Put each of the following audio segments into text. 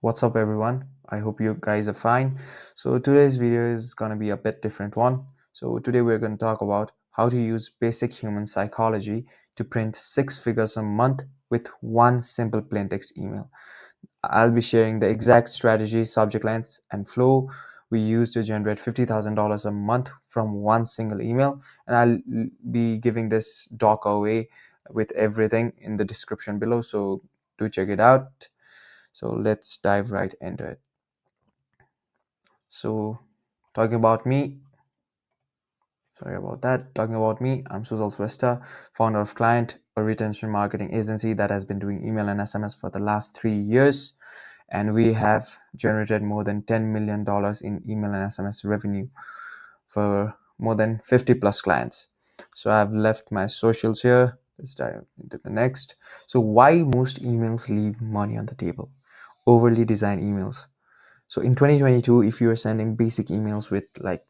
What's up, everyone? I hope you guys are fine. So, today's video is going to be a bit different one. So, today we're going to talk about how to use basic human psychology to print six figures a month with one simple plain text email. I'll be sharing the exact strategy, subject lines, and flow we use to generate $50,000 a month from one single email. And be giving this doc away with everything in the description below. So, do check it out. So let's dive right into it. So talking about me, sorry about that. Talking about me, I'm Suzal Swesta, founder of Client, a retention marketing agency that has been doing email and SMS for the last 3 years. And we have generated more than $10 million in email and SMS revenue for more than 50 plus clients. So I've left my socials here. Let's dive into the next. So why most emails leave money on the table? Overly designed emails. So in 2022, if you are sending basic emails with like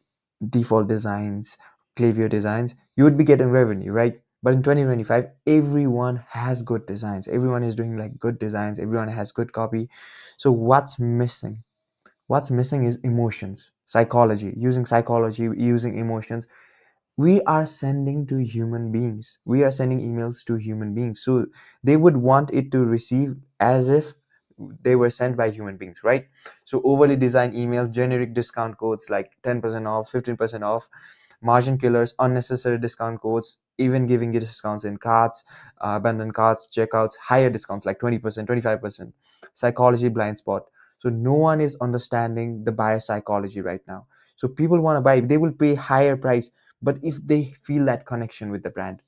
default designs, Klaviyo designs, you would be getting revenue, right? But in 2025, everyone has good designs. Everyone is doing like good designs. Everyone has good copy. So what's missing? What's missing is emotions, psychology, using emotions. We are sending to human beings. We are sending emails to human beings. So they would want it to receive as if they were sent by human beings, right? So overly designed email, generic discount codes like 10% off, 15% off, margin killers, unnecessary discount codes, even giving you discounts in carts, abandoned carts, checkouts, higher discounts like 20%, 25%, psychology blind spot. So no one is understanding the buyer psychology right now. So people want to buy, they will pay higher price, but if they feel that connection with the brand.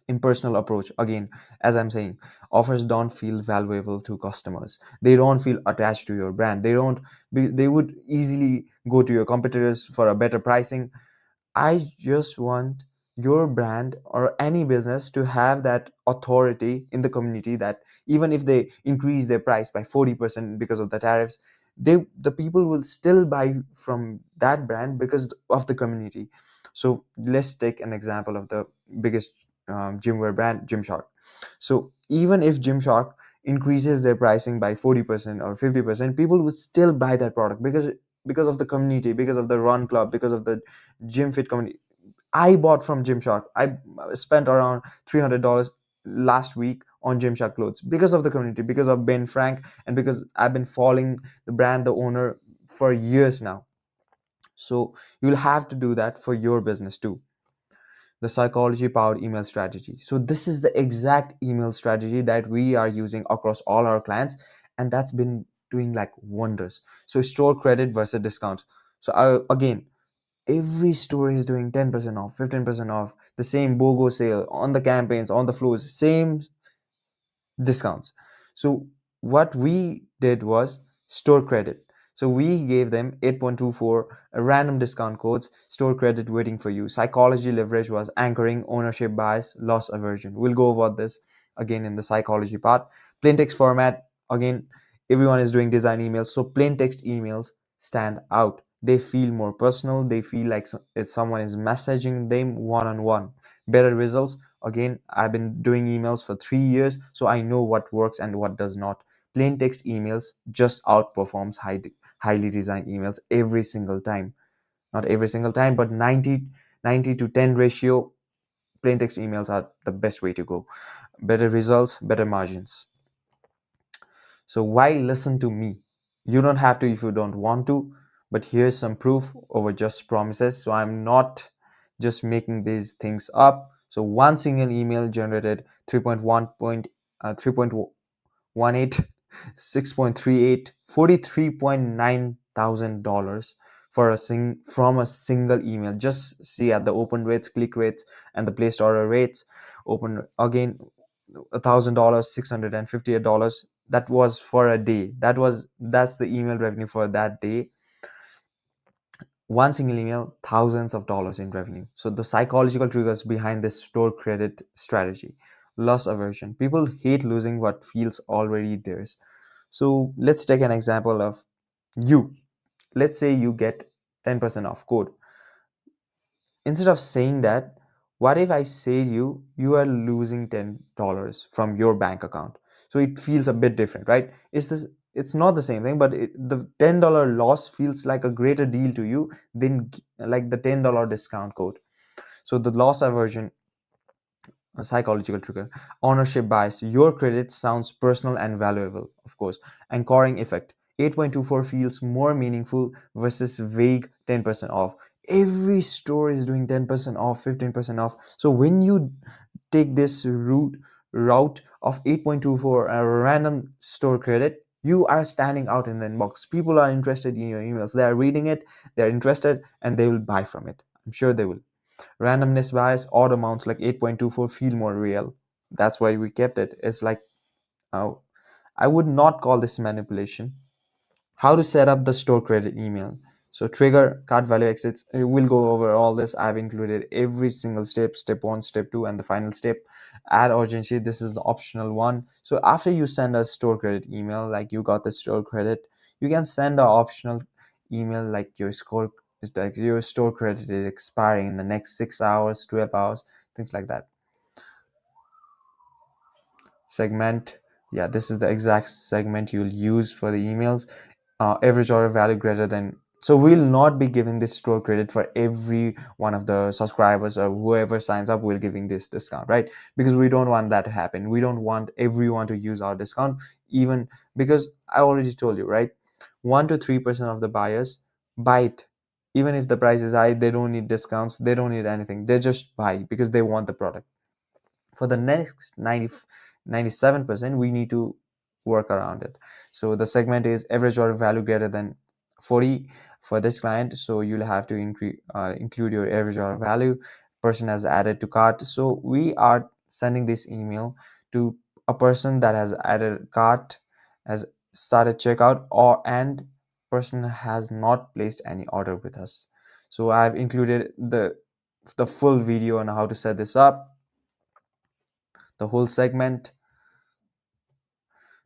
Impersonal approach, again, as I'm saying, offers don't feel valuable to customers. They don't feel attached to your brand. They would easily go to your competitors for a better pricing. I just want your brand or any business to have that authority in the community that even if they increase their price by 40% because of the tariffs, the people will still buy from that brand because of the community. So let's take an example of the biggest gymwear brand, Gymshark. So even if Gymshark increases their pricing by 40% or 50%, people will still buy that product because of the community, because of the run club, because of the gym fit community. I bought from Gymshark. I spent around $300 last week on Gymshark clothes because of the community, because of Ben Frank, and because I've been following the brand, the owner, for years now. So you'll have to do that for your business too. The psychology powered email strategy. So this is the exact email strategy that we are using across all our clients, and that's been doing like wonders. So store credit versus discount. So again, every store is doing 10% off, 15% off, the same BOGO sale on the campaigns, on the flows, same discounts. So what we did was store credit. So we gave them 8.24 random discount codes, store credit waiting for you. Psychology leverage was anchoring, ownership bias, loss aversion. We'll go about this again in the psychology part. Plain text format, again, everyone is doing design emails. So plain text emails stand out. They feel more personal. They feel like if someone is messaging them one on one. Better results. Again, I've been doing emails for 3 years, so I know what works and what does not. Plain text emails just outperforms highly designed emails every single time. Not every single time, but 90 to 10 ratio, plain text emails are the best way to go. Better results, better margins. So why listen to me? You don't have to if you don't want to, but here's some proof over just promises. So I'm not just making these things up. So one single email generated 3.1 point 3.18, 6.38, $43.9 thousand for from a single email. Just see at the open rates, click rates, and the placed order rates. Open again, $1,000, $658. That was for a day. That's the email revenue for that day. One single email, thousands of dollars in revenue. So the psychological triggers behind this store credit strategy. Loss aversion. People hate losing what feels already theirs. So let's take an example of you. Let's say you get 10% off code. Instead of saying that, what if I say you are losing $10 from your bank account? So it feels a bit different, right? it's not the same thing, but the $10 loss feels like a greater deal to you than like the $10 discount code. So the loss aversion, a psychological trigger. Ownership bias, your credit sounds personal and valuable, of course. Anchoring effect, 8.24 feels more meaningful versus vague 10% off. Every store is doing 10% off, 15% off. So when you take this route of 8.24, a random store credit, you are standing out in the inbox. People are interested in your emails, they are reading it, they're interested, and they will buy from it. I'm sure they will. Randomness bias, odd amounts like 8.24 feel more real. That's why we kept it. It's like, uh, I would not call this manipulation. How to set up the store credit email. So trigger cart value exits. We'll go over all this. I've included every single step, step one, step two, and the final step. Add urgency. This is the optional one. So after you send a store credit email, like you got the store credit, you can send an optional email like your score is like your store credit is expiring in the next 6 hours, 12 hours, things like that. Segment, yeah, this is the exact segment you'll use for the emails. Average order value greater than, so we'll not be giving this store credit for every one of the subscribers or whoever signs up, we're giving this discount, right? Because we don't want that to happen. We don't want everyone to use our discount, even because I already told you, right? 1 to 3% of the buyers buy it. Even if the price is high, they don't need discounts, they don't need anything, they just buy because they want the product. For the next 97%, we need to work around it. So the segment is average order value greater than 40 for this client, so you'll have to include your average order value. Person has added to cart, so we are sending this email to a person that has added cart, has started checkout, or and person has not placed any order with us. So I've included the full video on how to set this up, the whole segment,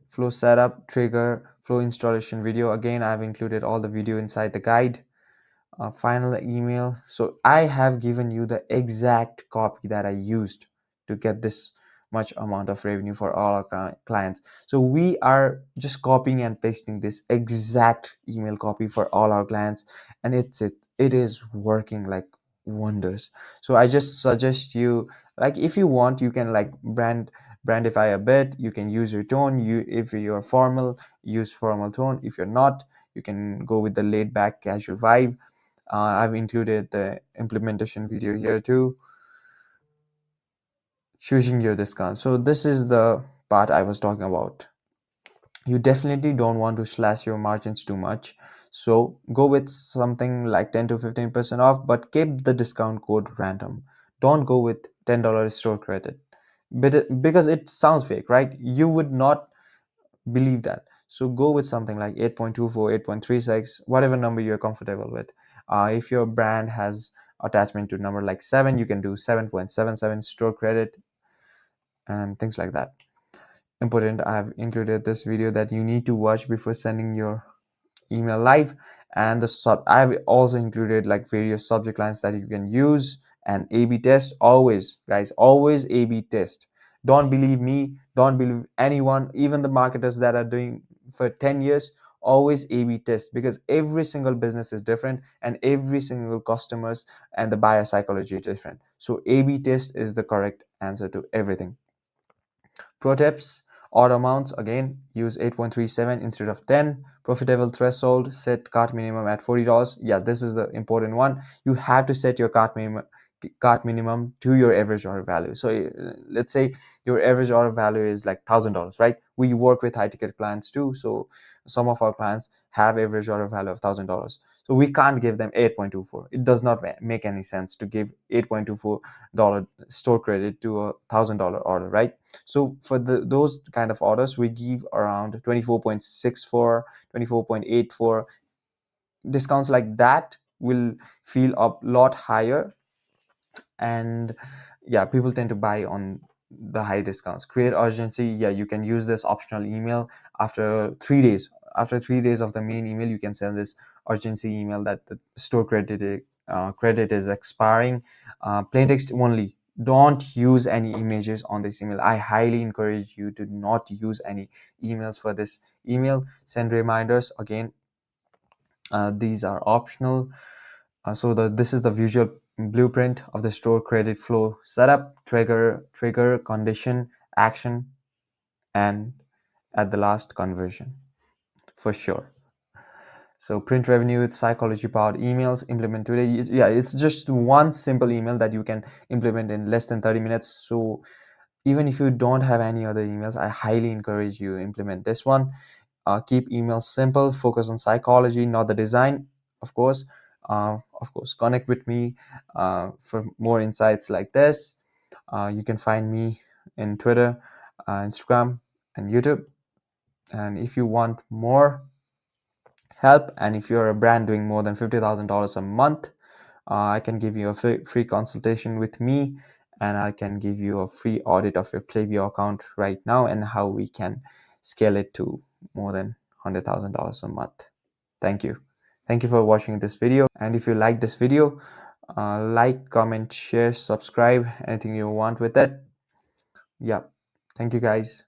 flow setup, trigger, flow installation video. Again, I've included all the video inside the guide. Final email. So I have given you the exact copy that I used to get this much amount of revenue for all our clients. So we are just copying and pasting this exact email copy for all our clients, and it is working like wonders. So I just suggest you, like, if you want, you can like brandify a bit. You can use your tone. You, if you're formal, use formal tone. If you're not, you can go with the laid back casual vibe. I've included the implementation video here too. Choosing your discount. So this is the part I was talking about. You definitely don't want to slash your margins too much. So go with something like 10 to 15% off, but keep the discount code random. Don't go with $10 store credit. Because it sounds fake, right? You would not believe that. So go with something like 8.24, 8.36, whatever number you're comfortable with. If your brand has attachment to number like 7, you can do 7.77 store credit and things like that. Important, I have included this video that you need to watch before sending your email live. And the sub, I've also included like various subject lines that you can use. And A/B test, always guys, always A/B test. Don't believe me, don't believe anyone, even the marketers that are doing for 10 years. Always A/B test, because every single business is different and every single customers and the buyer psychology is different. So A/B test is the correct answer to everything. Pro tips: order amounts, again, use 8.37 instead of 10. Profitable threshold, set cart minimum at $40. Yeah, this is the important one. You have to set your cart minimum to your average order value. So let's say your average order value is like $1,000, right? We work with high ticket clients too, so some of our clients have average order value of $1,000. So we can't give them 8.24. It does not make any sense to give $8.24 store credit to $1,000 order, right? So for those kind of orders, we give around 24.64, 24.84. Discounts like that will feel a lot higher, and yeah, people tend to buy on the high discounts. Create urgency, yeah, you can use this optional email after 3 days. After 3 days of the main email, you can send this urgency email that the store credit is expiring. Plain text only, don't use any images on this email. I highly encourage you to not use any emails for this email. Send reminders again. These are optional. This is the visual blueprint of the store credit flow setup: trigger, condition, action, and at the last, conversion, for sure. So print revenue with psychology powered emails implement today. Yeah, it's just one simple email that you can implement in less than 30 minutes. So even if you don't have any other emails, I highly encourage you implement this one. Keep emails simple, focus on psychology, not the design, of course. Connect with me for more insights like this. You can find me in Twitter, Instagram, and YouTube. And if you want more help, and if you're a brand doing more than $50,000 a month, I can give you a free consultation with me, and I can give you a free audit of your Klaviyo account right now and how we can scale it to more than $100,000 a month. Thank you. Thank you for watching this video. And if you like this video, like, comment, share, subscribe, anything you want with it. Yeah. Thank you, guys.